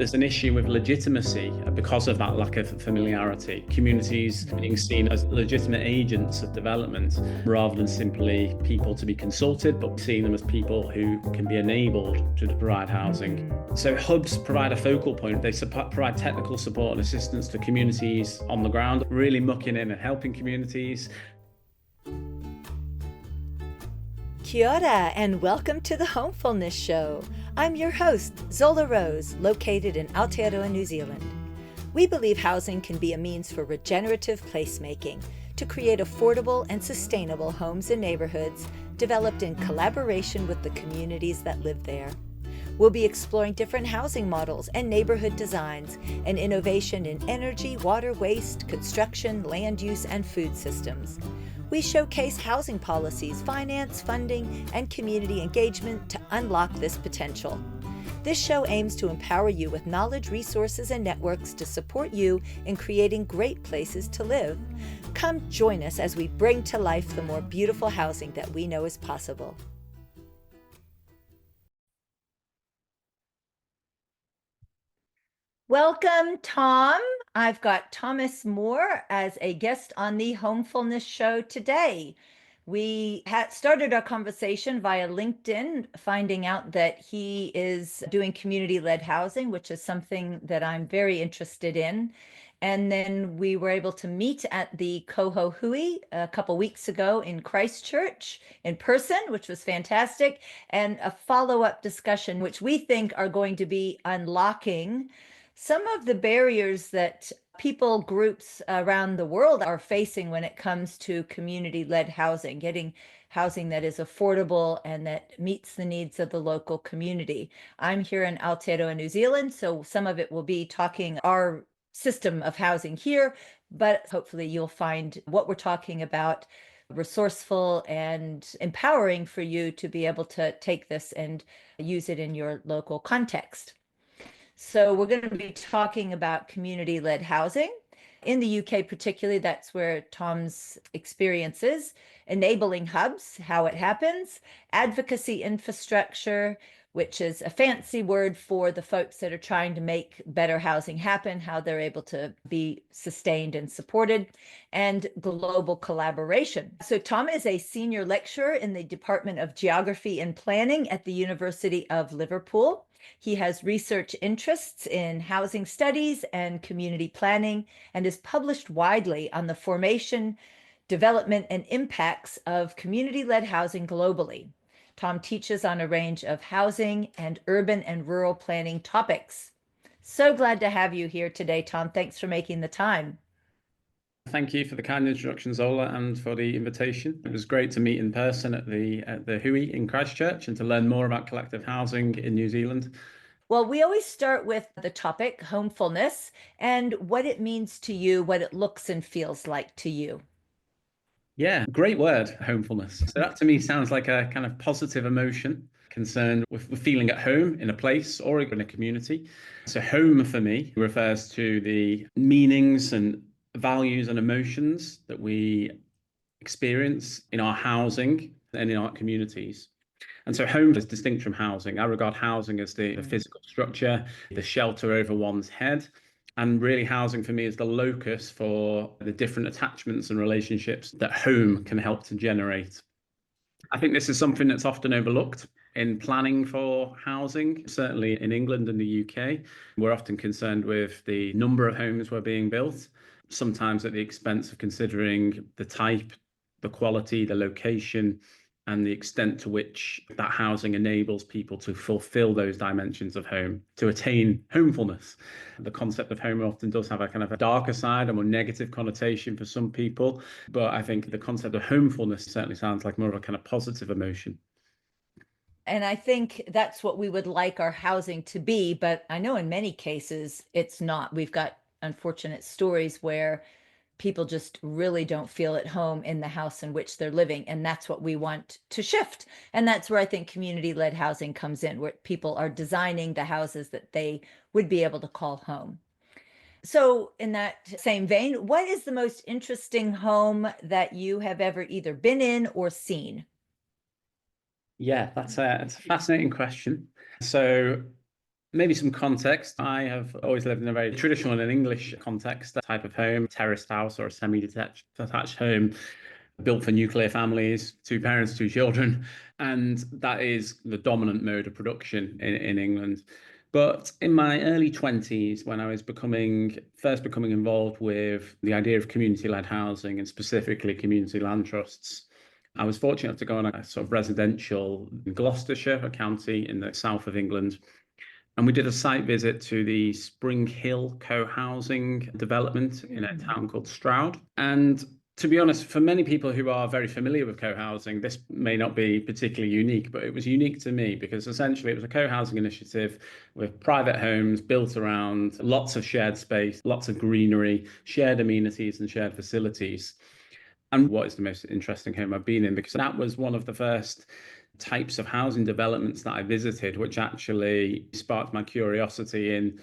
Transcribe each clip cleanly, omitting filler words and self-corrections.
There's an issue with legitimacy because of that lack of familiarity. Communities being seen as legitimate agents of development rather than simply people to be consulted, but seeing them as people who can be enabled to provide housing. So hubs provide a focal point. They provide technical support and assistance to communities on the ground, really mucking in and helping communities. Kia ora and welcome to the Homefulness Show. I'm your host, Zola Rose, located in Aotearoa, New Zealand. We believe housing can be a means for regenerative placemaking to create affordable and sustainable homes and neighborhoods developed in collaboration with the communities that live there. We'll be exploring different housing models and neighborhood designs and innovation in energy, water, waste, construction, land use, and food systems. We showcase housing policies, finance, funding, and community engagement to unlock this potential. This show aims to empower you with knowledge, resources, and networks to support you in creating great places to live. Come join us as we bring to life the more beautiful housing that we know is possible. Welcome, Tom. I've got Thomas Moore as a guest on the Homefulness Show today. We had started our conversation via LinkedIn, finding out that he is doing community-led housing, which is something that I'm very interested in. And then we were able to meet at the Coho Hui a couple weeks ago in Christchurch in person, which was fantastic, and a follow-up discussion, which we think are going to be unlocking some of the barriers that people, groups around the world are facing when it comes to community-led housing, getting housing that is affordable and that meets the needs of the local community. I'm here in Aotearoa, New Zealand, so some of it will be talking our system of housing here, but hopefully you'll find what we're talking about resourceful and empowering for you to be able to take this and use it in your local context. So we're going to be talking about community-led housing. In the UK particularly, that's where Tom's experience is. Enabling hubs, how it happens. Advocacy infrastructure, which is a fancy word for the folks that are trying to make better housing happen, how they're able to be sustained and supported. And global collaboration. So Tom is a senior lecturer in the Department of Geography and Planning at the University of Liverpool. He has research interests in housing studies and community planning and is published widely on the formation, development, and impacts of community-led housing globally. Tom teaches on a range of housing and urban and rural planning topics. So glad to have you here today, Tom. Thanks for making the time. Thank you for the kind introduction, Zola, and for the invitation. It was great to meet in person at the Hui in Christchurch and to learn more about collective housing in New Zealand. Well, we always start with the topic, homefulness, and what it means to you, what it looks and feels like to you. Yeah, great word, homefulness. So that to me sounds like a kind of positive emotion concerned with feeling at home in a place or in a community. So home for me refers to the meanings and values and emotions that we experience in our housing and in our communities. And so home is distinct from housing. I regard housing as the physical structure, the shelter over one's head. And really housing for me is the locus for the different attachments and relationships that home can help to generate. I think this is something that's often overlooked in planning for housing, certainly in England and the UK. We're often concerned with the number of homes we're being built, sometimes at the expense of considering the type, the quality, the location, and the extent to which that housing enables people to fulfill those dimensions of home, to attain homefulness. The concept of home often does have a kind of a darker side, a more negative connotation for some people, but I think the concept of homefulness certainly sounds like more of a kind of positive emotion. And I think that's what we would like our housing to be, but I know in many cases it's not. We've got unfortunate stories where people just really don't feel at home in the house in which they're living. And that's what we want to shift. And that's where I think community-led housing comes in, where people are designing the houses that they would be able to call home. So in that same vein, what is the most interesting home that you have ever either been in or seen? Yeah, it's a fascinating question. So Maybe some context. I have always lived in a very traditional and English context, that type of home, terraced house or a semi-detached home built for nuclear families, two parents, two children. And that is the dominant mode of production in England. But in my early 20s, when I was first becoming involved with the idea of community-led housing and specifically community land trusts, I was fortunate to go on a sort of residential in Gloucestershire, a county in the south of England. And we did a site visit to the Spring Hill co-housing development in a town called Stroud. And to be honest, for many people who are very familiar with co-housing, this may not be particularly unique, but it was unique to me because essentially it was a co-housing initiative with private homes built around lots of shared space, lots of greenery, shared amenities and shared facilities. And what is the most interesting home I've been in? Because that was one of the first types of housing developments that I visited, which actually sparked my curiosity in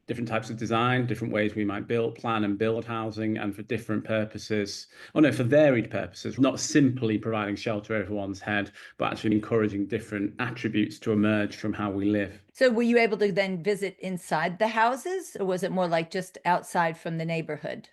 different types of design, different ways we might plan and build housing, and for different purposes. Oh no, for varied purposes, not simply providing shelter over one's head, but actually encouraging different attributes to emerge from how we live. So were you able to then visit inside the houses, or was it more like just outside from the neighborhood?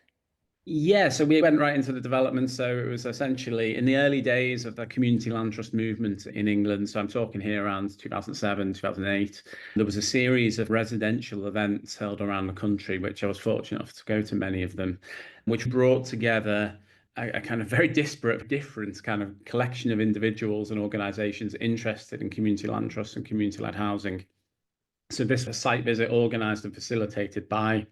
Yeah, so we went right into the development. So it was essentially in the early days of the community land trust movement in England. So I'm talking here around 2007, 2008. There was a series of residential events held around the country, which I was fortunate enough to go to many of them, which brought together a kind of very disparate, different kind of collection of individuals and organizations interested in community land trusts and community-led housing. So this was a site visit organized and facilitated by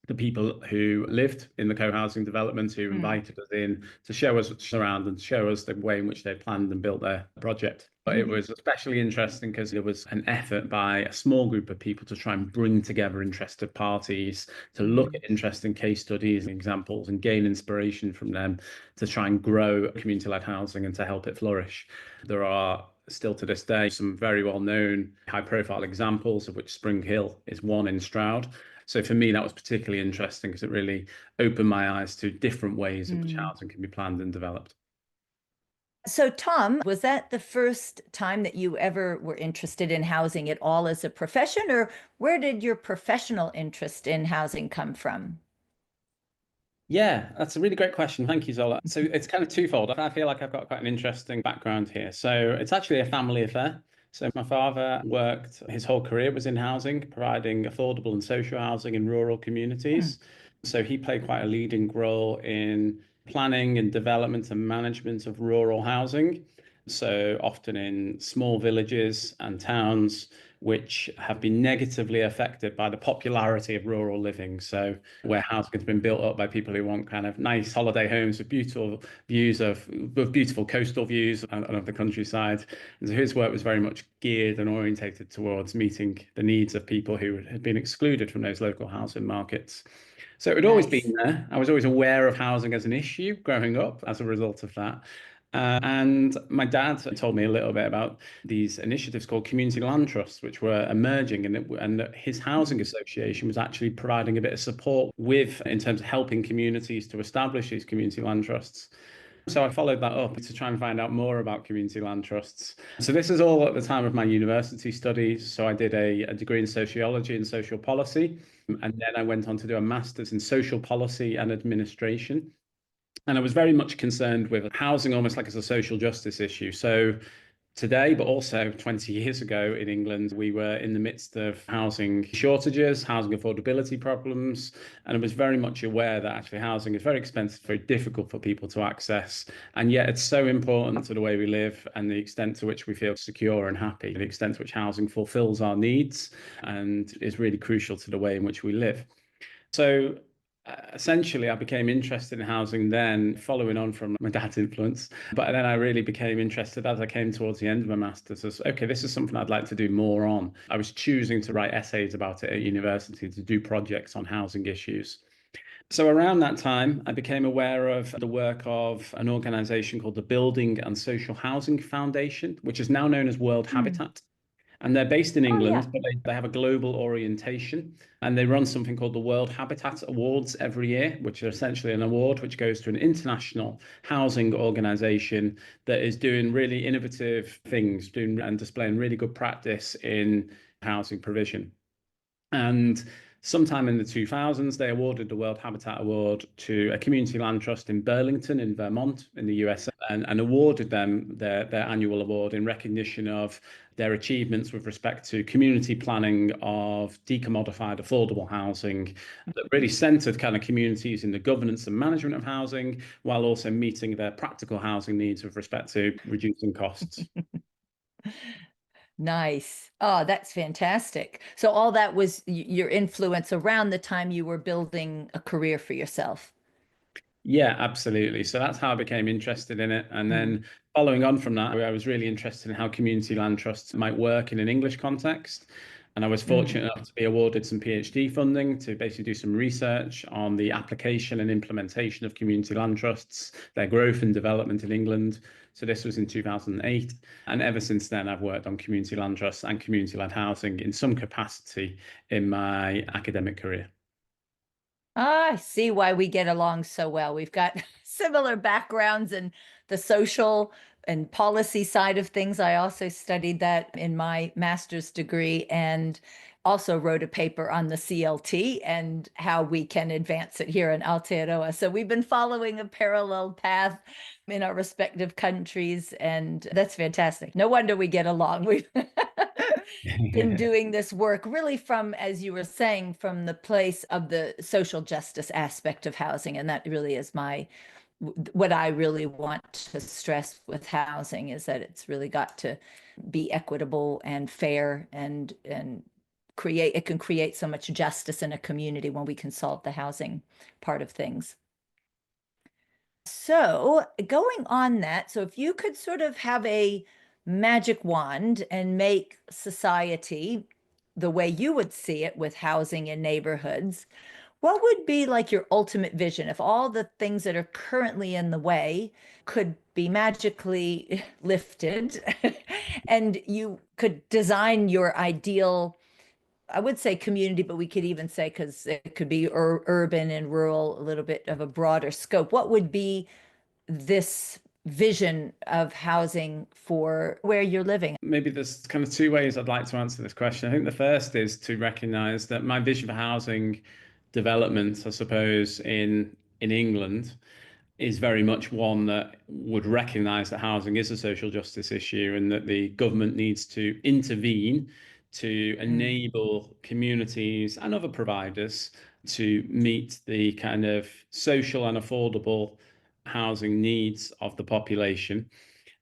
the people who lived in the co-housing development, who invited us in to show us around and show us the way in which they planned and built their project. But it was especially interesting because there was an effort by a small group of people to try and bring together interested parties to look at interesting case studies and examples and gain inspiration from them to try and grow community-led housing and to help it flourish. There are still to this day some very well-known high-profile examples, of which Spring Hill is one in Stroud. So for me, that was particularly interesting because it really opened my eyes to different ways in which housing can be planned and developed. So, Tom, was that the first time that you ever were interested in housing at all as a profession, or where did your professional interest in housing come from? Yeah, that's a really great question. Thank you, Zola. So it's kind of twofold. I feel like I've got quite an interesting background here. So it's actually a family affair. So my father worked, his whole career was in housing, providing affordable and social housing in rural communities. So he played quite a leading role in planning and development and management of rural housing. So often in small villages and towns, which have been negatively affected by the popularity of rural living. So where housing has been built up by people who want kind of nice holiday homes with beautiful coastal views of the countryside. And so his work was very much geared and orientated towards meeting the needs of people who had been excluded from those local housing markets. So it had always been there. I was always aware of housing as an issue growing up as a result of that. And my dad told me a little bit about these initiatives called community land trusts, which were emerging, and his housing association was actually providing a bit of support in terms of helping communities to establish these community land trusts. So I followed that up to try and find out more about community land trusts. So this is all at the time of my university studies. So I did a degree in sociology and social policy, and then I went on to do a master's in social policy and administration. And I was very much concerned with housing almost like as a social justice issue. So today, but also 20 years ago in England, we were in the midst of housing shortages, housing affordability problems. And I was very much aware that actually housing is very expensive, very difficult for people to access. And yet it's so important to the way we live and the extent to which we feel secure and happy, the extent to which housing fulfills our needs and is really crucial to the way in which we live. So essentially, I became interested in housing then, following on from my dad's influence. But then I really became interested as I came towards the end of my master's as, okay, this is something I'd like to do more on. I was choosing to write essays about it at university, to do projects on housing issues. So around that time, I became aware of the work of an organization called the Building and Social Housing Foundation, which is now known as World Habitat. And they're based in England, but they have a global orientation. And they run something called the World Habitat Awards every year, which are essentially an award which goes to an international housing organization that is doing really innovative things, doing and displaying really good practice in housing provision. And sometime in the 2000s, they awarded the World Habitat Award to a community land trust in Burlington in Vermont in the USA, and awarded them their annual award in recognition of their achievements with respect to community planning of decommodified affordable housing that really centered kind of communities in the governance and management of housing, while also meeting their practical housing needs with respect to reducing costs. Nice. Oh, that's fantastic. So all that was your influence around the time you were building a career for yourself. Yeah, absolutely. So that's how I became interested in it. And Mm, then following on from that, I was really interested in how community land trusts might work in an English context. And I was mm. fortunate enough to be awarded some PhD funding to basically do some research on the application and implementation of community land trusts, their growth and development in England. So this was in 2008. And ever since then, I've worked on community land trusts and community-led housing in some capacity in my academic career. Ah, I see why we get along so well. We've got similar backgrounds in the social and policy side of things. I also studied that in my master's degree and also wrote a paper on the CLT and how we can advance it here in Aotearoa. So we've been following a parallel path in our respective countries, and that's fantastic. No wonder we get along. We've been doing this work really from, as you were saying, from the place of the social justice aspect of housing. And that really is what I really want to stress with housing is that it's really got to be equitable and fair and it can create so much justice in a community when we can solve the housing part of things. So, going on that, so if you could sort of have a magic wand and make society the way you would see it with housing in neighborhoods, what would be like your ultimate vision if all the things that are currently in the way could be magically lifted and you could design your ideal, I would say community, but we could even say, because it could be urban and rural, a little bit of a broader scope. What would be this vision of housing for where you're living? Maybe there's kind of two ways I'd like to answer this question. I think the first is to recognize that my vision for housing development, I suppose, in England is very much one that would recognize that housing is a social justice issue and that the government needs to intervene to Mm. enable communities and other providers to meet the kind of social and affordable housing needs of the population.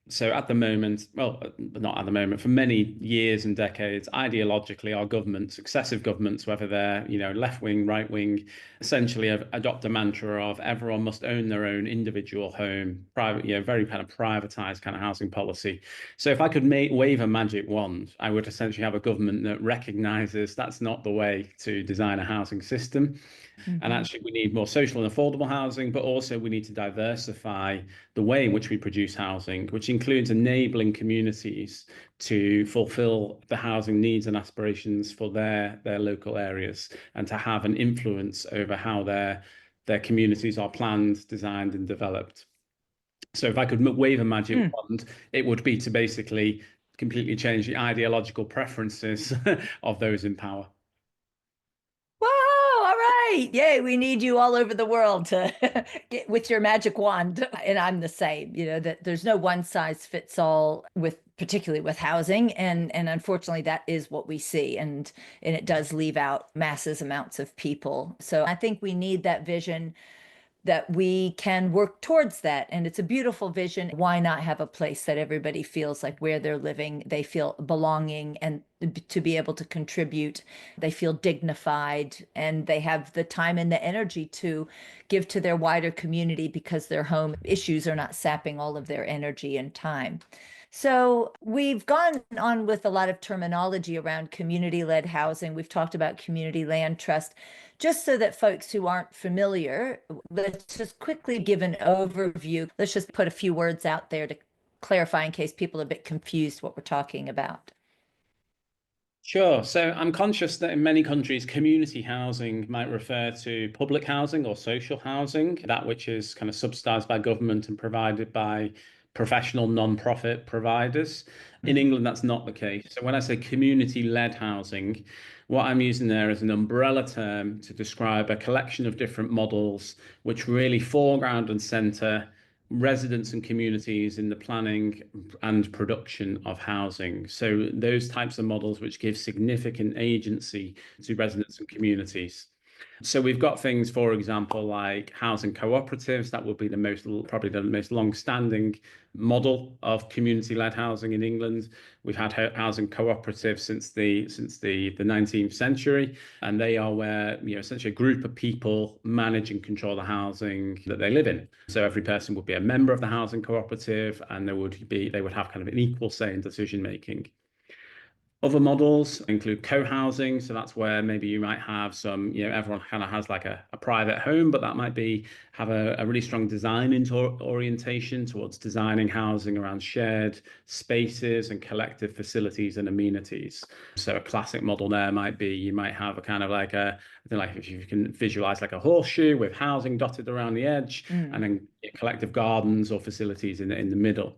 So at the moment, well, not at the moment, for many years and decades, ideologically, our governments, successive governments, whether they're, left wing, right wing, essentially have adopt a mantra of everyone must own their own individual home, private, very kind of privatized kind of housing policy. So if I could wave a magic wand, I would essentially have a government that recognizes that's not the way to design a housing system. And Mhm. actually, we need more social and affordable housing, but also we need to diversify the way in which we produce housing, which includes enabling communities to fulfill the housing needs and aspirations for their local areas and to have an influence over how their communities are planned, designed, and developed. So if I could wave a magic Mm. wand, it would be to basically completely change the ideological preferences of those in power. Whoa, all right. Yay, we need you all over the world to get with your magic wand. And I'm the same, that there's no one size fits all with particularly with housing. And unfortunately that is what we see. And it does leave out masses amounts of people. So I think we need that vision that we can work towards that. And it's a beautiful vision. Why not have a place that everybody feels like where they're living, they feel belonging and to be able to contribute, they feel dignified, and they have the time and the energy to give to their wider community because their home issues are not sapping all of their energy and time. So we've gone on with a lot of terminology around community-led housing. We've talked about community land trust. Just so that folks who aren't familiar, let's just quickly give an overview. Let's just put a few words out there to clarify in case people are a bit confused what we're talking about. Sure. So I'm conscious that in many countries, community housing might refer to public housing or social housing, that which is kind of subsidized by government and provided by professional non-profit providers. In England, that's not the case. So when I say community-led housing, what I'm using there is an umbrella term to describe a collection of different models which really foreground and center residents and communities in the planning and production of housing. So those types of models which give significant agency to residents and communities. So we've got things, for example, like housing cooperatives. That would be probably the most long-standing model of community-led housing in England. We've had housing cooperatives since the 19th century, and they are where essentially a group of people manage and control the housing that they live in. So every person would be a member of the housing cooperative, and they would have kind of an equal say in decision making. Other models include co-housing. So that's where maybe you might have some, everyone kind of has like a private home, but that might have a really strong design orientation towards designing housing around shared spaces and collective facilities and amenities. So a classic model there might be, you might have a kind of like if you can visualize like a horseshoe with housing dotted around the edge, and then collective gardens or facilities in the middle.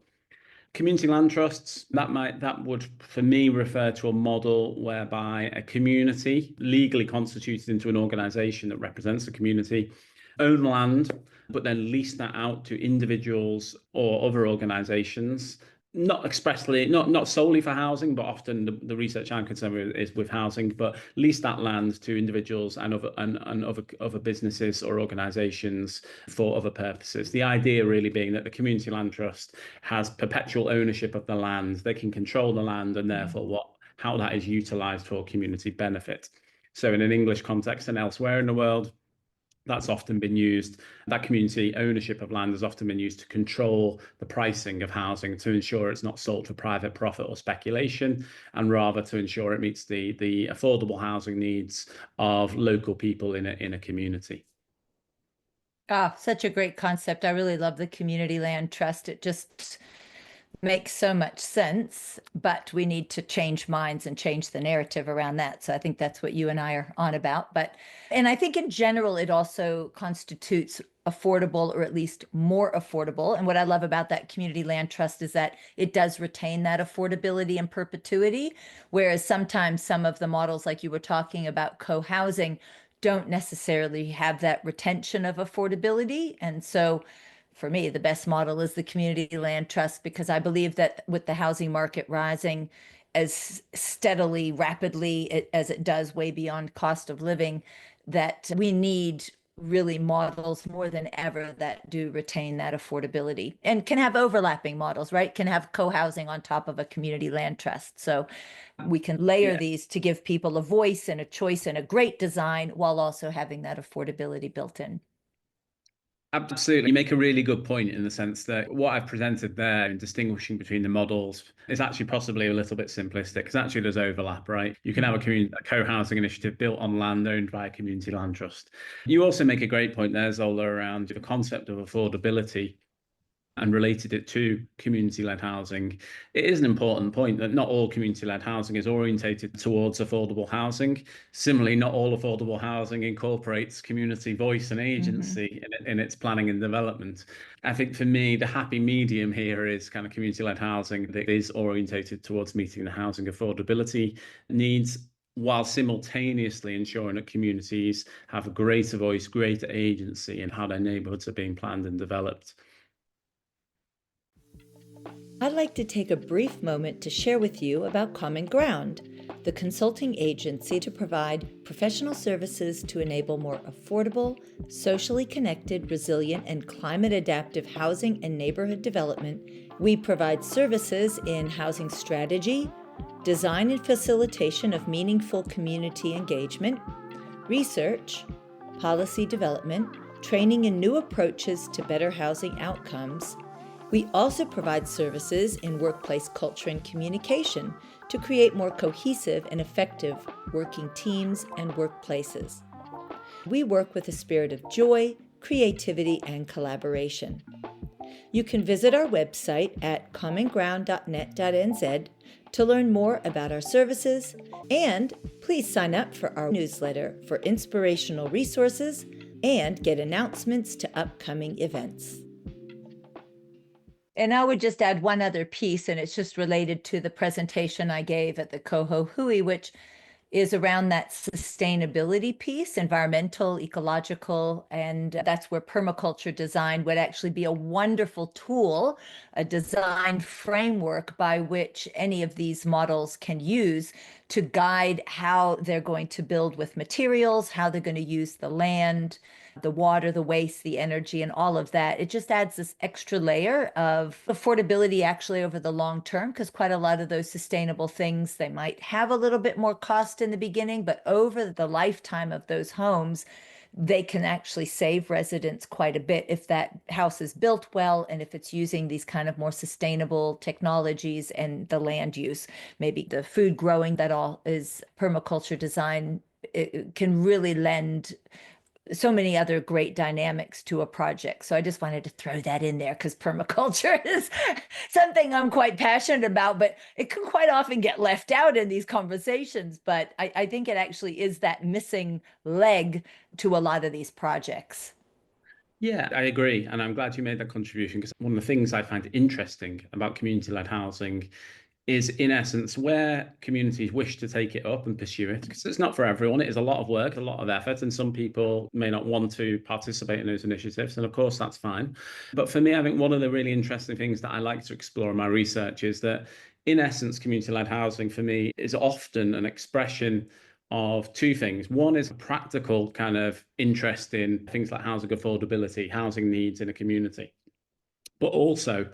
Community land trusts, that would, for me, refer to a model whereby a community, legally constituted into an organization that represents the community, own land, but then lease that out to individuals or other organizations, not solely for housing, but often the research I'm concerned with is with housing, but lease that land to individuals and other businesses or organizations for other purposes. The idea really being that the community land trust has perpetual ownership of the land. They can control the land and therefore how that is utilized for community benefit. So in an English context and elsewhere in the world, that's often been used, that community ownership of land has often been used to control the pricing of housing, to ensure it's not sold for private profit or speculation, and rather to ensure it meets the affordable housing needs of local people in a community. Ah, such a great concept. I really love the community land trust. It just makes so much sense, but we need to change minds and change the narrative around that. So I think that's what you and I are on about. And I think in general, it also constitutes affordable, or at least more affordable. And what I love about that community land trust is that it does retain that affordability and perpetuity, whereas sometimes some of the models, like you were talking about co-housing, don't necessarily have that retention of affordability. And so for me, the best model is the community land trust, because I believe that with the housing market rising as steadily, rapidly as it does, way beyond cost of living, that we need really models more than ever that do retain that affordability and can have overlapping models, right? Can have co-housing on top of a community land trust. So we can layer these to give people a voice and a choice and a great design while also having that affordability built in. Absolutely. You make a really good point in the sense that what I've presented there in distinguishing between the models is actually possibly a little bit simplistic, because actually there's overlap, right? You can have a co-housing initiative built on land owned by a community land trust. You also make a great point there, Zola, around the concept of affordability and related it to community-led housing. It is an important point that not all community-led housing is orientated towards affordable housing. Similarly, not all affordable housing incorporates community voice and agency in its planning and development. I think for me, the happy medium here is kind of community-led housing that is orientated towards meeting the housing affordability needs, while simultaneously ensuring that communities have a greater voice, greater agency in how their neighborhoods are being planned and developed. I'd like to take a brief moment to share with you about Common Ground, the consulting agency to provide professional services to enable more affordable, socially connected, resilient, and climate-adaptive housing and neighborhood development. We provide services in housing strategy, design and facilitation of meaningful community engagement, research, policy development, training in new approaches to better housing outcomes. We also provide services in workplace culture and communication to create more cohesive and effective working teams and workplaces. We work with a spirit of joy, creativity, and collaboration. You can visit our website at commonground.net.nz to learn more about our services, and please sign up for our newsletter for inspirational resources and get announcements to upcoming events. And I would just add one other piece, and it's just related to the presentation I gave at the Coho Hui, which is around that sustainability piece, environmental, ecological, and that's where permaculture design would actually be a wonderful tool, a design framework by which any of these models can use to guide how they're going to build with materials, how they're going to use the land, the water, the waste, the energy, and all of that. It just adds this extra layer of affordability actually over the long term, because quite a lot of those sustainable things, they might have a little bit more cost in the beginning, but over the lifetime of those homes, they can actually save residents quite a bit if that house is built well and if it's using these kind of more sustainable technologies and the land use, maybe the food growing, that all is permaculture design. It can really lend so many other great dynamics to a project. So I just wanted to throw that in there because permaculture is something I'm quite passionate about, but it can quite often get left out in these conversations. But I think it actually is that missing leg to a lot of these projects. Yeah, I agree. And I'm glad you made that contribution because one of the things I find interesting about community-led housing is in essence where communities wish to take it up and pursue it, because it's not for everyone. It is a lot of work, a lot of effort, and some people may not want to participate in those initiatives. And of course, that's fine. But for me, I think one of the really interesting things that I like to explore in my research is that, in essence, community-led housing for me is often an expression of two things. One is a practical kind of interest in things like housing affordability, housing needs in a community, but also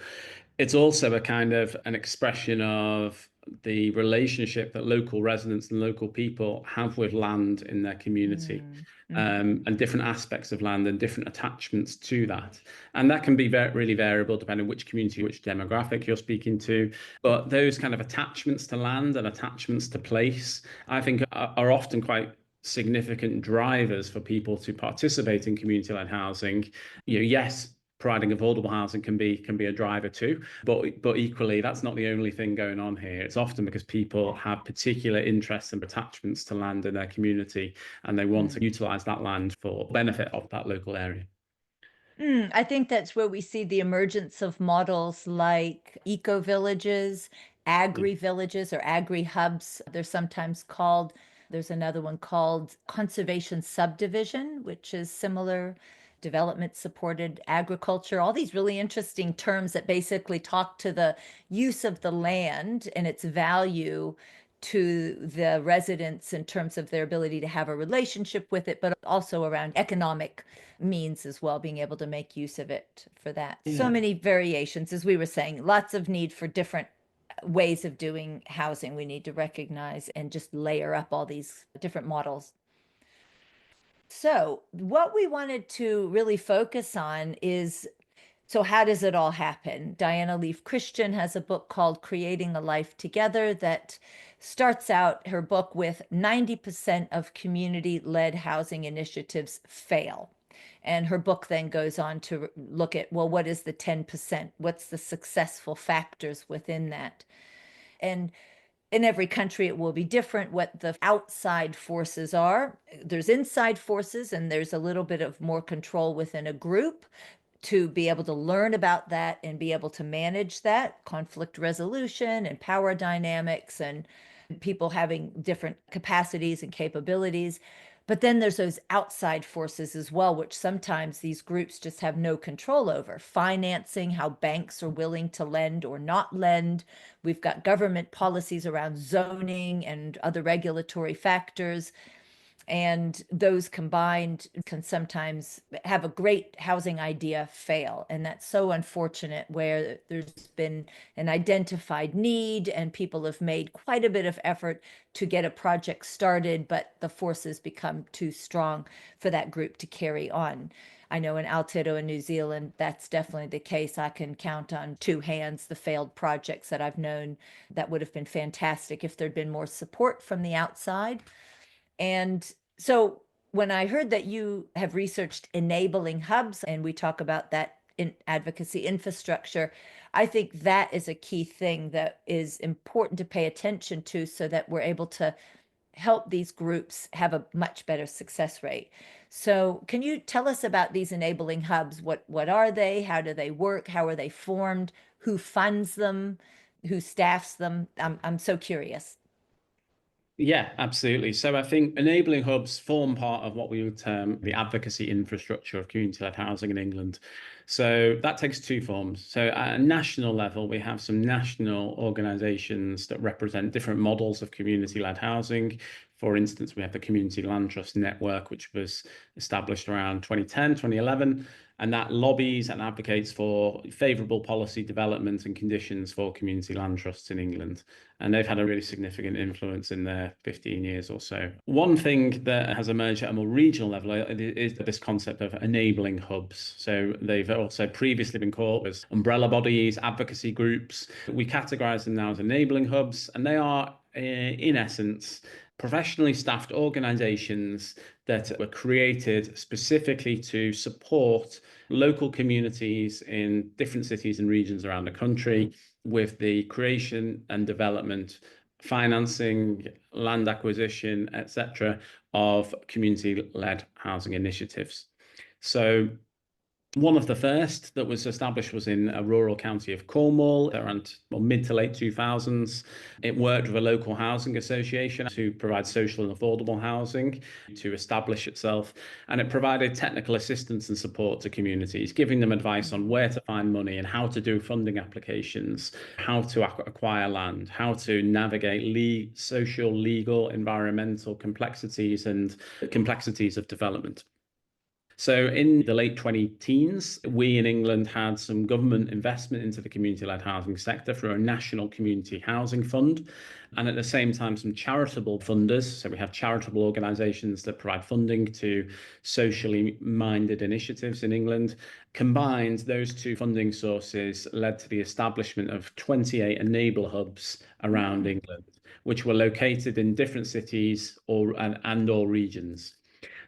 it's also a kind of an expression of the relationship that local residents and local people have with land in their community, and different aspects of land and different attachments to that. And that can be really variable depending on which community, which demographic you're speaking to. But those kind of attachments to land and attachments to place, I think, are often quite significant drivers for people to participate in community-led housing. Yes, providing affordable housing can be a driver too, but equally that's not the only thing going on here. It's often because people have particular interests and attachments to land in their community, and they want to utilize that land for benefit of that local area. I think that's where we see the emergence of models like eco villages, agri villages, or agri hubs, they're sometimes called. There's another one called conservation subdivision, which is similar, development supported agriculture, all these really interesting terms that basically talk to the use of the land and its value to the residents in terms of their ability to have a relationship with it, but also around economic means as well, being able to make use of it for that. So many variations, as we were saying, lots of need for different ways of doing housing we need to recognize and just layer up all these different models. So, what we wanted to really focus on is, so how does it all happen? Diana Leaf Christian has a book called Creating a Life Together that starts out her book with 90% of community-led housing initiatives fail. And her book then goes on to look at, well, what is the 10%? What's the successful factors within that? And in every country, it will be different what the outside forces are. There's inside forces, and there's a little bit of more control within a group to be able to learn about that and be able to manage that conflict resolution and power dynamics and people having different capacities and capabilities. But then there's those outside forces as well, which sometimes these groups just have no control over. Financing, how banks are willing to lend or not lend. We've got government policies around zoning and other regulatory factors. And those combined can sometimes have a great housing idea fail. And that's so unfortunate, where there's been an identified need and people have made quite a bit of effort to get a project started, but the forces become too strong for that group to carry on. I know in Aotearoa in New Zealand, that's definitely the case. I can count on two hands the failed projects that I've known that would have been fantastic if there'd been more support from the outside. And so when I heard that you have researched enabling hubs and we talk about that in advocacy infrastructure, I think that is a key thing that is important to pay attention to so that we're able to help these groups have a much better success rate. So can you tell us about these enabling hubs? What are they? How do they work? How are they formed? Who funds them? Who staffs them? I'm so curious. Yeah, absolutely. So I think enabling hubs form part of what we would term the advocacy infrastructure of community-led housing in England. So that takes two forms. So at a national level, we have some national organisations that represent different models of community-led housing. For instance, we have the Community Land Trust Network, which was established around 2010, 2011, and that lobbies and advocates for favourable policy development and conditions for community land trusts in England. And they've had a really significant influence in their 15 years or so. One thing that has emerged at a more regional level is this concept of enabling hubs. So they've also previously been called as umbrella bodies, advocacy groups. We categorise them now as enabling hubs, and they are, in essence, professionally staffed organisations that were created specifically to support local communities in different cities and regions around the country with the creation and development, financing, land acquisition, etc., of community-led housing initiatives. So one of the first that was established was in a rural county of Cornwall around mid to late 2000s. It worked with a local housing association to provide social and affordable housing to establish itself. And it provided technical assistance and support to communities, giving them advice on where to find money and how to do funding applications, how to acquire land, how to navigate social, legal, environmental complexities and complexities of development. So in the late 2010s, we in England had some government investment into the community-led housing sector through a national community housing fund. And at the same time, some charitable funders. So we have charitable organisations that provide funding to socially minded initiatives in England. Combined, those two funding sources led to the establishment of 28 enable hubs around England, which were located in different cities and/or regions.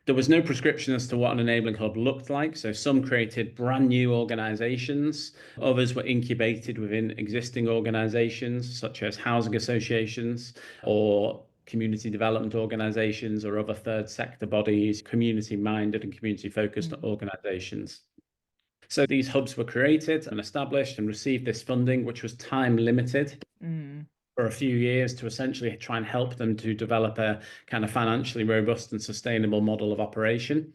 There was no prescription as to what an enabling hub looked like. So some created brand new organizations. Others were incubated within existing organizations, such as housing associations or community development organizations or other third sector bodies, community-minded and community-focused organizations. So these hubs were created and established and received this funding, which was time limited. For a few years to essentially try and help them to develop a kind of financially robust and sustainable model of operation.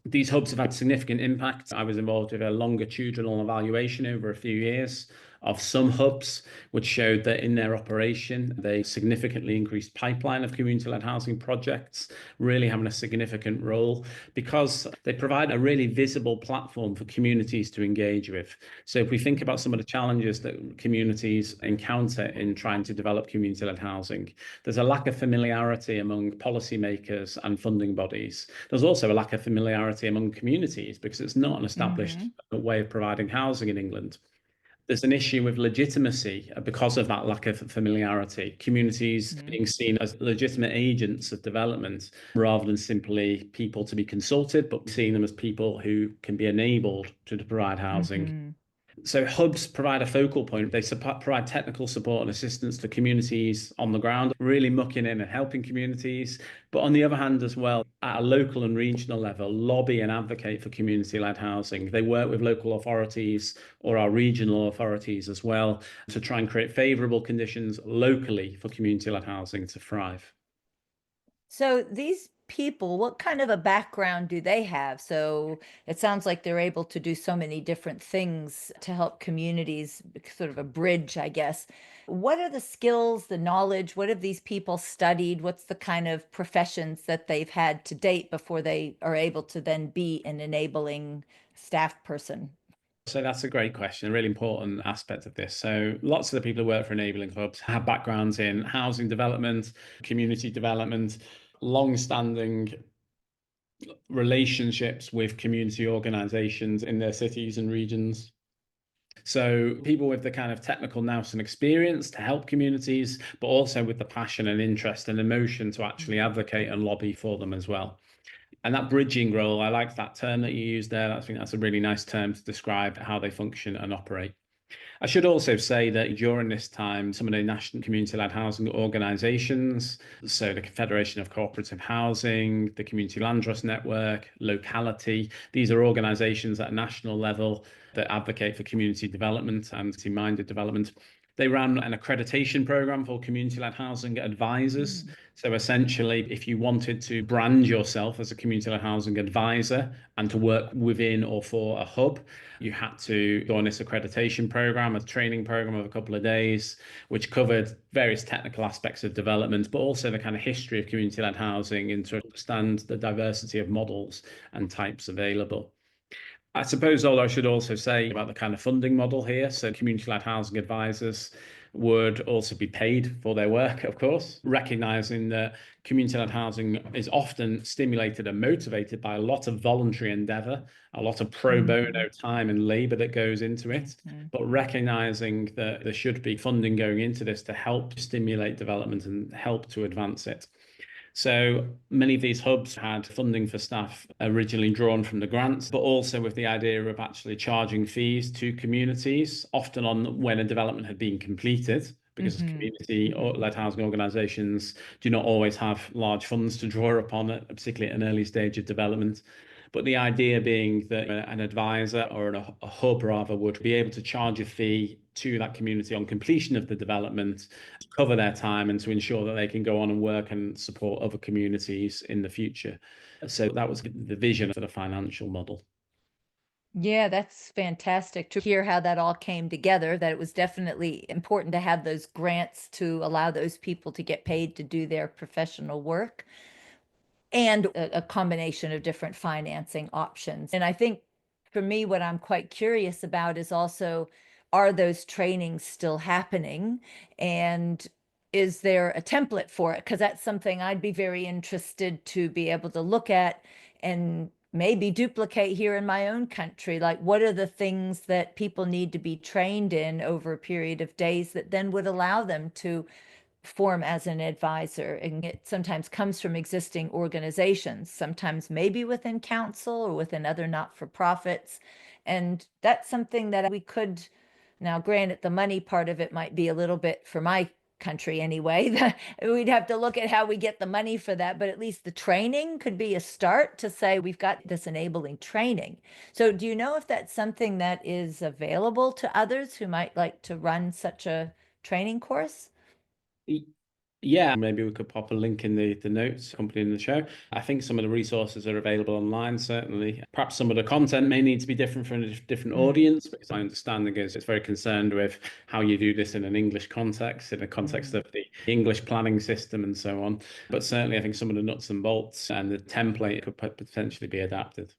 These hubs have had significant impact. I was involved with a longitudinal evaluation over a few years of some hubs, which showed that in their operation, they significantly increased pipeline of community-led housing projects, really having a significant role because they provide a really visible platform for communities to engage with. So if we think about some of the challenges that communities encounter in trying to develop community-led housing, there's a lack of familiarity among policymakers and funding bodies. There's also a lack of familiarity among communities because it's not an established way of providing housing in England. There's an issue with legitimacy because of that lack of familiarity. Communities being seen as legitimate agents of development rather than simply people to be consulted, but seeing them as people who can be enabled to provide housing. So hubs provide a focal point. They provide technical support and assistance to communities on the ground, really mucking in and helping communities. But on the other hand as well, at a local and regional level, lobby and advocate for community-led housing. They work with local authorities or our regional authorities as well to try and create favourable conditions locally for community-led housing to thrive. So these people, what kind of a background do they have? So it sounds like they're able to do so many different things to help communities, sort of a bridge, I guess. What are the skills, the knowledge? What have these people studied? What's the kind of professions that they've had to date before they are able to then be an enabling staff person? So that's a great question, a really important aspect of this. So lots of the people who work for enabling hubs have backgrounds in housing development, community development, long-standing relationships with community organizations in their cities and regions. So people with the kind of technical nous and experience to help communities, but also with the passion and interest and emotion to actually advocate and lobby for them as well. And that bridging role, I like that term that you used there. I think that's a really nice term to describe how they function and operate. I should also say that during this time, some of the national community-led housing organisations, so the Confederation of Cooperative Housing, the Community Land Trust Network, Locality, these are organisations at a national level that advocate for community development and community-minded development. They ran an accreditation program for community-led housing advisors. So essentially, if you wanted to brand yourself as a community-led housing advisor and to work within or for a hub, you had to go on this accreditation program, a training program of a couple of days, which covered various technical aspects of development, but also the kind of history of community-led housing and to understand the diversity of models and types available. I suppose, although I should also say about the kind of funding model here. So community-led housing advisors would also be paid for their work, of course, recognizing that community-led housing is often stimulated and motivated by a lot of voluntary endeavor, a lot of pro bono time and labor that goes into it, but recognizing that there should be funding going into this to help stimulate development and help to advance it. So many of these hubs had funding for staff originally drawn from the grants, but also with the idea of actually charging fees to communities, often on when a development had been completed, because community-led housing organisations do not always have large funds to draw upon, particularly at an early stage of development. But the idea being that an advisor or a hub rather would be able to charge a fee to that community on completion of the development to cover their time and to ensure that they can go on and work and support other communities in the future. So that was the vision for the financial model. Yeah, that's fantastic to hear how that all came together, that it was definitely important to have those grants to allow those people to get paid to do their professional work, and a combination of different financing options. And I think for me, what I'm quite curious about is also, are those trainings still happening? And is there a template for it? Because that's something I'd be very interested to be able to look at and maybe duplicate here in my own country. Like, what are the things that people need to be trained in over a period of days that then would allow them to form as an advisor? And it sometimes comes from existing organizations, sometimes maybe within council or within other not-for-profits. And that's something that we could, now granted, the money part of it might be a little bit for my country anyway. We'd have to look at how we get the money for that, but at least the training could be a start to say we've got this enabling training. So do you know if that's something that is available to others who might like to run such a training course? Yeah, maybe we could pop a link in the notes accompanying the show. I think some of the resources are available online, certainly. Perhaps some of the content may need to be different for a different audience, because my understanding is it's very concerned with how you do this in an English context, in the context of the English planning system and so on. But certainly I think some of the nuts and bolts and the template could potentially be adapted.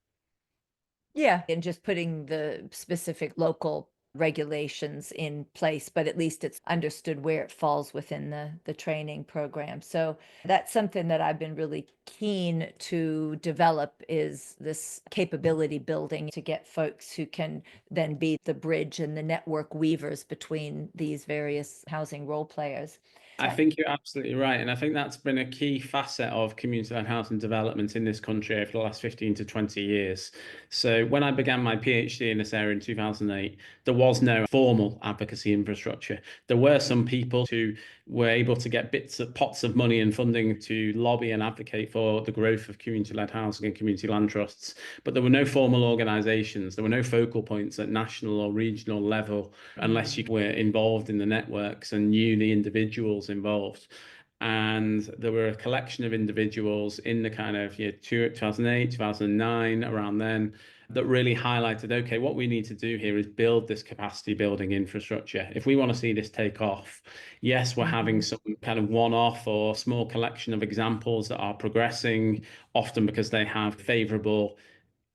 Yeah, and just putting the specific local regulations in place, but at least it's understood where it falls within the training program. So that's something that I've been really keen to develop, is this capability building to get folks who can then be the bridge and the network weavers between these various housing role players. I think you're absolutely right. And I think that's been a key facet of community-led housing development in this country over the last 15 to 20 years. So when I began my PhD in this area in 2008, there was no formal advocacy infrastructure. There were some people who were able to get pots of money and funding to lobby and advocate for the growth of community-led housing and community land trusts, but there were no formal organizations. There were no focal points at national or regional level unless you were involved in the networks and knew the individuals involved. And there were a collection of individuals in the kind of 2008, 2009, around then, that really highlighted, okay, what we need to do here is build this capacity building infrastructure. If we want to see this take off, yes, we're having some kind of one-off or small collection of examples that are progressing, often because they have favorable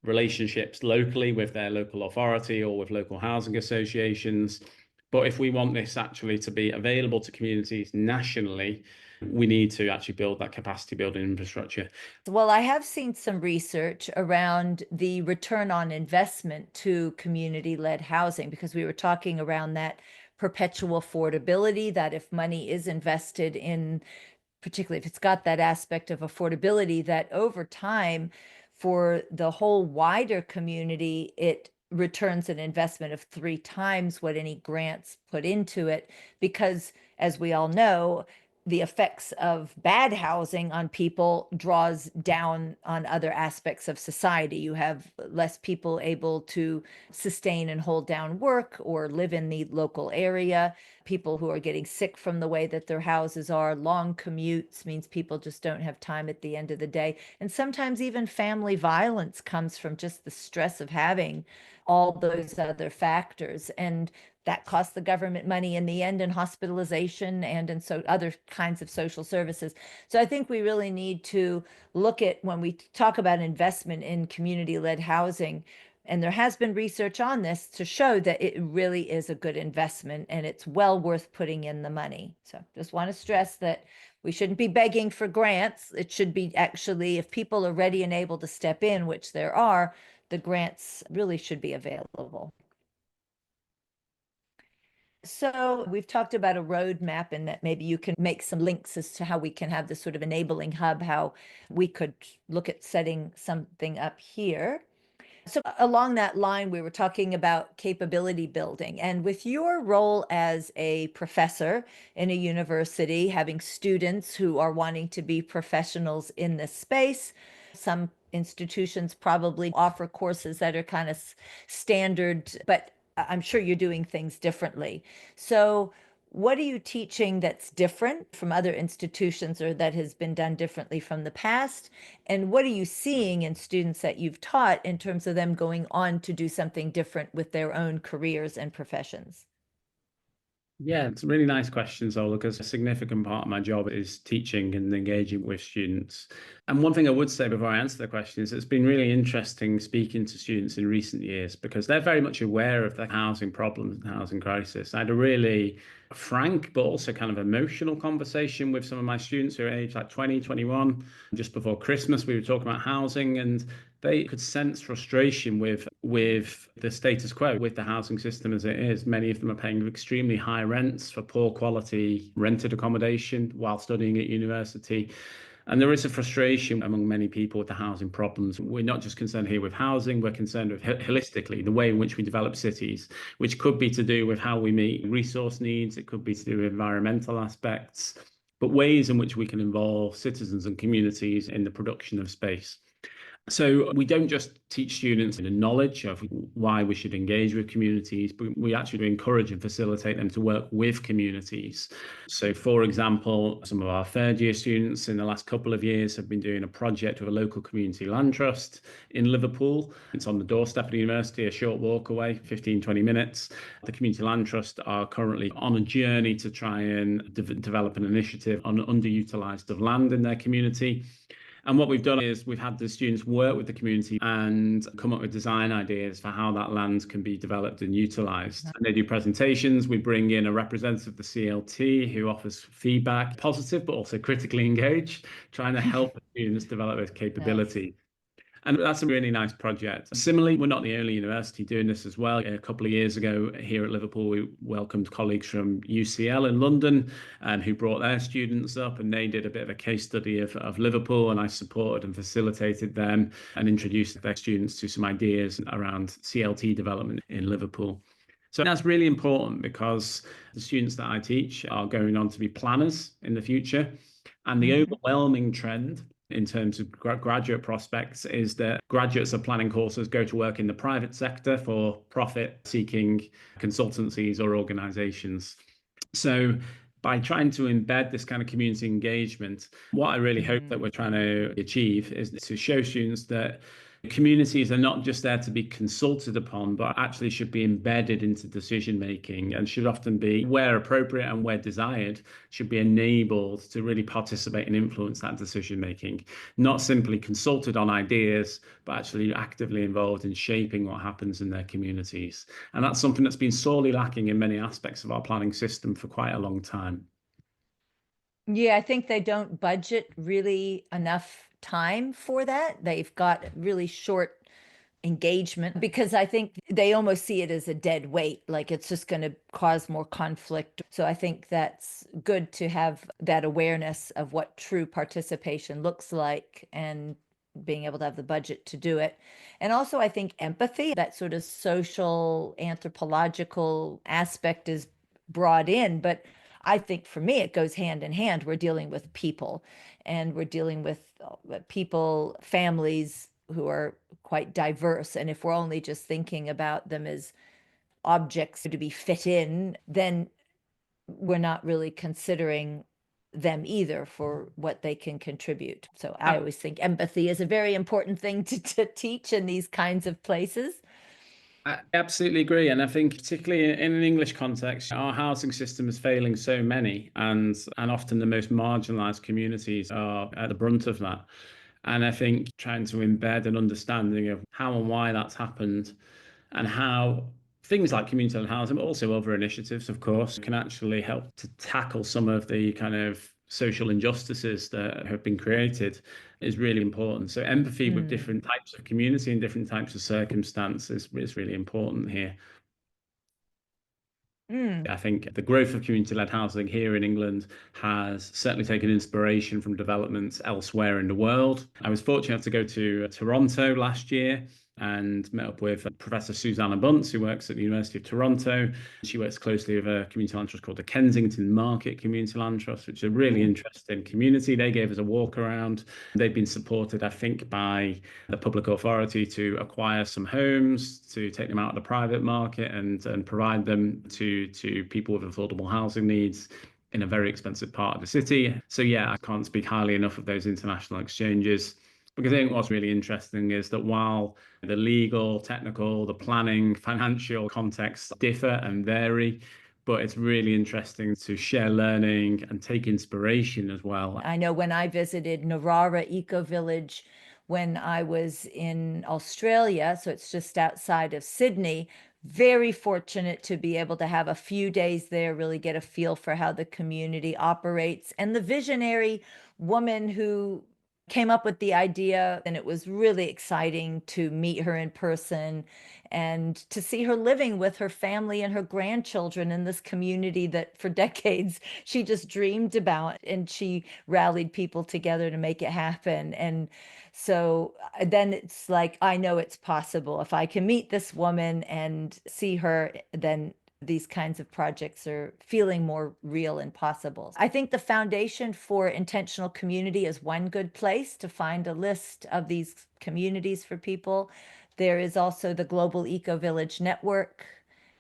relationships locally with their local authority or with local housing associations. But if we want this actually to be available to communities nationally, we need to actually build that capacity building infrastructure. Well, I have seen some research around the return on investment to community-led housing, because we were talking around that perpetual affordability, that if money is invested in, particularly if it's got that aspect of affordability, that over time for the whole wider community, it returns an investment of 3 times what any grants put into it, because as we all know, the effects of bad housing on people draws down on other aspects of society. You have less people able to sustain and hold down work or live in the local area. People who are getting sick from the way that their houses are. Long commutes means people just don't have time at the end of the day. And sometimes even family violence comes from just the stress of having all those other factors. And that costs the government money in the end in hospitalization and in so other kinds of social services. So I think we really need to look at, when we talk about investment in community-led housing, and there has been research on this to show that it really is a good investment and it's well worth putting in the money. So just want to stress that we shouldn't be begging for grants. It should be actually, if people are ready and able to step in, which there are, the grants really should be available. So we've talked about a roadmap, and that maybe you can make some links as to how we can have this sort of enabling hub, how we could look at setting something up here. So along that line, we were talking about capability building. And with your role as a professor in a university, having students who are wanting to be professionals in this space, some institutions probably offer courses that are kind of standard, but I'm sure you're doing things differently. So what are you teaching that's different from other institutions or that has been done differently from the past? And what are you seeing in students that you've taught in terms of them going on to do something different with their own careers and professions? Yeah, it's a really nice question, Zola, because a significant part of my job is teaching and engaging with students. And one thing I would say before I answer the question is it's been really interesting speaking to students in recent years because they're very much aware of the housing problems and housing crisis. I had a really frank but also kind of emotional conversation with some of my students who are aged like 20, 21. Just before Christmas, we were talking about housing, and they could sense frustration with the status quo, with the housing system as it is. Many of them are paying extremely high rents for poor quality rented accommodation while studying at university. And there is a frustration among many people with the housing problems. We're not just concerned here with housing, we're concerned with holistically the way in which we develop cities, which could be to do with how we meet resource needs, it could be to do with environmental aspects, but ways in which we can involve citizens and communities in the production of space. So we don't just teach students the knowledge of why we should engage with communities, but we actually encourage and facilitate them to work with communities. So, for example, some of our third year students in the last couple of years have been doing a project with a local community land trust in Liverpool. It's on the doorstep of the university, a short walk away, 15, 20 minutes. The community land trust are currently on a journey to try and develop an initiative on underutilised of land in their community. And what we've done is we've had the students work with the community and come up with design ideas for how that land can be developed and utilised. And they do presentations. We bring in a representative of the CLT who offers feedback, positive but also critically engaged, trying to help the students develop this capability. And that's a really nice project. Similarly, we're not the only university doing this as well. A couple of years ago here at Liverpool, we welcomed colleagues from UCL in London who brought their students up, and they did a bit of a case study of Liverpool, and I supported and facilitated them and introduced their students to some ideas around CLT development in Liverpool. So that's really important because the students that I teach are going on to be planners in the future. And the overwhelming trend in terms of graduate prospects is that graduates of planning courses go to work in the private sector for profit-seeking consultancies or organizations. So by trying to embed this kind of community engagement, what I really hope that we're trying to achieve is to show students that communities are not just there to be consulted upon, but actually should be embedded into decision making and should often be, where appropriate and where desired, should be enabled to really participate and influence that decision making. Not simply consulted on ideas, but actually actively involved in shaping what happens in their communities. And that's something that's been sorely lacking in many aspects of our planning system for quite a long time. Yeah, I think they don't budget really enough time for that. They've got really short engagement because I think they almost see it as a dead weight, like it's just going to cause more conflict. So I think that's good to have that awareness of what true participation looks like and being able to have the budget to do it. And also, I think empathy, that sort of social anthropological aspect is brought in. But I think for me, it goes hand in hand. We're dealing with people, and we're dealing with people, families who are quite diverse. And if we're only just thinking about them as objects to be fit in, then we're not really considering them either for what they can contribute. So I always think empathy is a very important thing to teach in these kinds of places. I absolutely agree. And I think particularly in an English context, our housing system is failing so many, and often the most marginalized communities are at the brunt of that. And I think trying to embed an understanding of how and why that's happened, and how things like community-led housing, but also other initiatives, of course, can actually help to tackle some of the kind of social injustices that have been created, is really important. So empathy with different types of community and different types of circumstances is really important here. I think the growth of community-led housing here in England has certainly taken inspiration from developments elsewhere in the world. I was fortunate to go to Toronto last year and met up with Professor Susanna Bunce, who works at the University of Toronto. She works closely with a community land trust called the Kensington Market Community Land Trust, which is a really interesting community. They gave us a walk around. They've been supported, I think, by the public authority to acquire some homes, to take them out of the private market and provide them to people with affordable housing needs in a very expensive part of the city. So yeah, I can't speak highly enough of those international exchanges. Because I think what's really interesting is that while the legal, technical, the planning, financial contexts differ and vary, but it's really interesting to share learning and take inspiration as well. I know when I visited Narara Eco Village when I was in Australia, so it's just outside of Sydney, very fortunate to be able to have a few days there, really get a feel for how the community operates. And the visionary woman who came up with the idea, and it was really exciting to meet her in person and to see her living with her family and her grandchildren in this community that for decades she just dreamed about, and she rallied people together to make it happen. And so then it's like, I know it's possible. If I can meet this woman and see her, then these kinds of projects are feeling more real and possible. I think the Foundation for Intentional Community is one good place to find a list of these communities for people. There is also the Global Eco Village Network.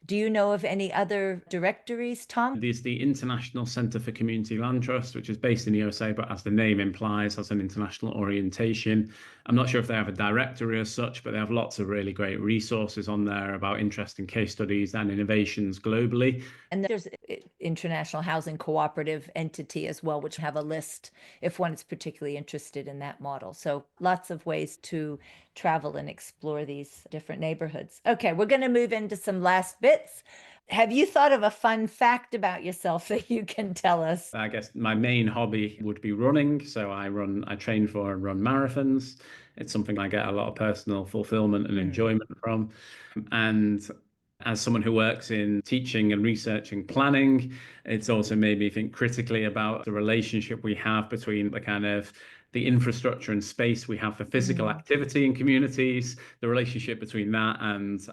Do you know of any other directories, Tom? There's the International Centre for Community Land Trust, which is based in the USA, but as the name implies, has an international orientation. I'm not sure if they have a directory as such, but they have lots of really great resources on there about interesting case studies and innovations globally. And there's International Housing Cooperative entity as well, which have a list if one is particularly interested in that model. So lots of ways to travel and explore these different neighborhoods. Okay, we're going to move into some last bits. Have you thought of a fun fact about yourself that you can tell us? I guess my main hobby would be running. So I train for and run marathons. It's something I get a lot of personal fulfillment and enjoyment from. And as someone who works in teaching and research and planning, it's also made me think critically about the relationship we have between the kind of the infrastructure and space we have for physical activity in communities, the relationship between that and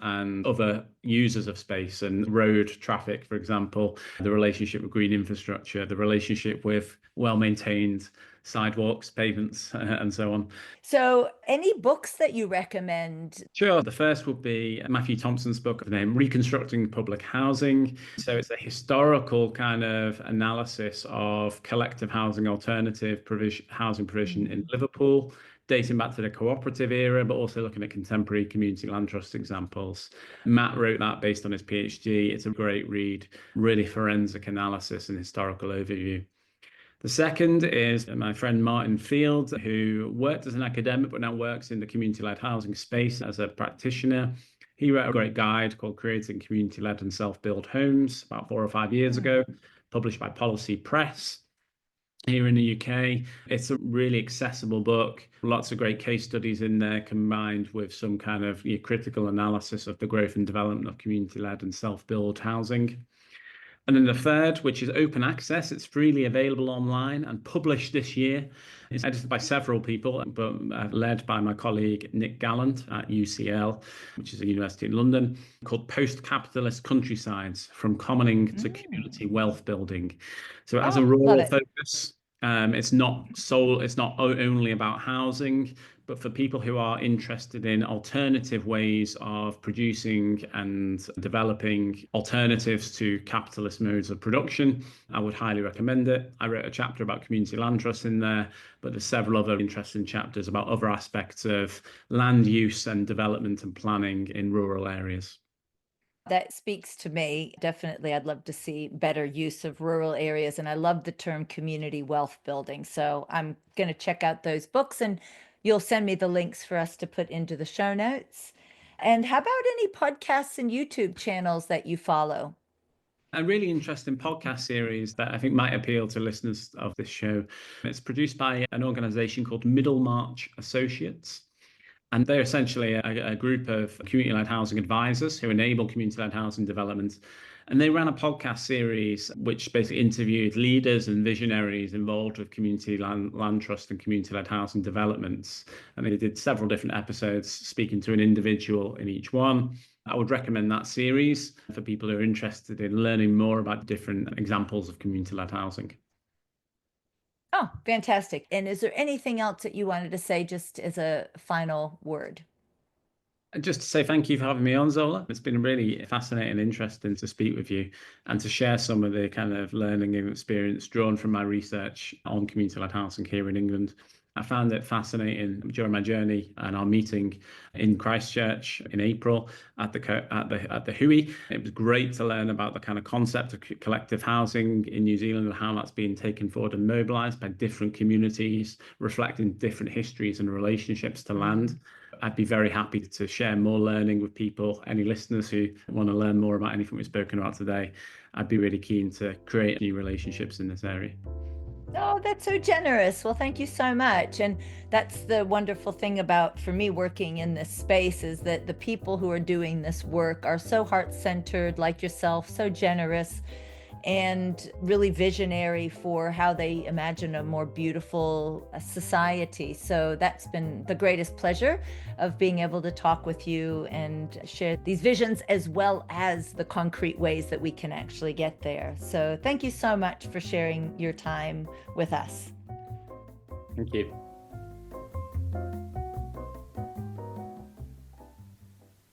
other users of space and road traffic, for example, the relationship with green infrastructure, the relationship with well-maintained sidewalks, pavements, and so on. So, any books that you recommend? Sure. The first would be Matthew Thompson's book named Reconstructing Public Housing. So it's a historical kind of analysis of collective housing, alternative housing provision in Liverpool, dating back to the cooperative era, but also looking at contemporary community land trust examples. Matt wrote that based on his PhD. It's a great read, really forensic analysis and historical overview. The second is my friend Martin Field, who worked as an academic, but now works in the community-led housing space as a practitioner. He wrote a great guide called Creating Community-Led and Self-Built Homes about 4 or 5 years ago, published by Policy Press here in the UK. It's a really accessible book, lots of great case studies in there, combined with some kind of critical analysis of the growth and development of community-led and self-built housing. And then the third, which is open access, it's freely available online and published this year. It's edited by several people, but led by my colleague Nick Gallant at UCL, which is a university in London, called Post-Capitalist Countrysides, From Commoning to Community Wealth Building. So it has a Oh, love rural it. focus. It's not only about housing, but for people who are interested in alternative ways of producing and developing alternatives to capitalist modes of production, I would highly recommend it. I wrote a chapter about community land trusts in there, but there's several other interesting chapters about other aspects of land use and development and planning in rural areas. That speaks to me. Definitely, I'd love to see better use of rural areas. And I love the term community wealth building. So I'm going to check out those books and you'll send me the links for us to put into the show notes. And how about any podcasts and YouTube channels that you follow? A really interesting podcast series that I think might appeal to listeners of this show. It's produced by an organization called Middlemarch Associates. And they're essentially a group of community-led housing advisors who enable community-led housing development. And they ran a podcast series which basically interviewed leaders and visionaries involved with community land trust and community-led housing developments. And they did several different episodes speaking to an individual in each one. I would recommend that series for people who are interested in learning more about different examples of community-led housing. Oh, fantastic. And is there anything else that you wanted to say just as a final word? Just to say thank you for having me on, Zola. It's been really fascinating and interesting to speak with you and to share some of the kind of learning and experience drawn from my research on community-led housing here in England. I found it fascinating during my journey and our meeting in Christchurch in April at the HUI. It was great to learn about the kind of concept of collective housing in New Zealand and how that's being taken forward and mobilized by different communities, reflecting different histories and relationships to land. I'd be very happy to share more learning with people, any listeners who want to learn more about anything we've spoken about today. I'd be really keen to create new relationships in this area. Oh, that's so generous. Well, thank you so much. And that's the wonderful thing about, for me, working in this space is that the people who are doing this work are so heart-centered, like yourself, so generous, and really visionary for how they imagine a more beautiful society. So that's been the greatest pleasure of being able to talk with you and share these visions as well as the concrete ways that we can actually get there. So thank you so much for sharing your time with us. Thank you.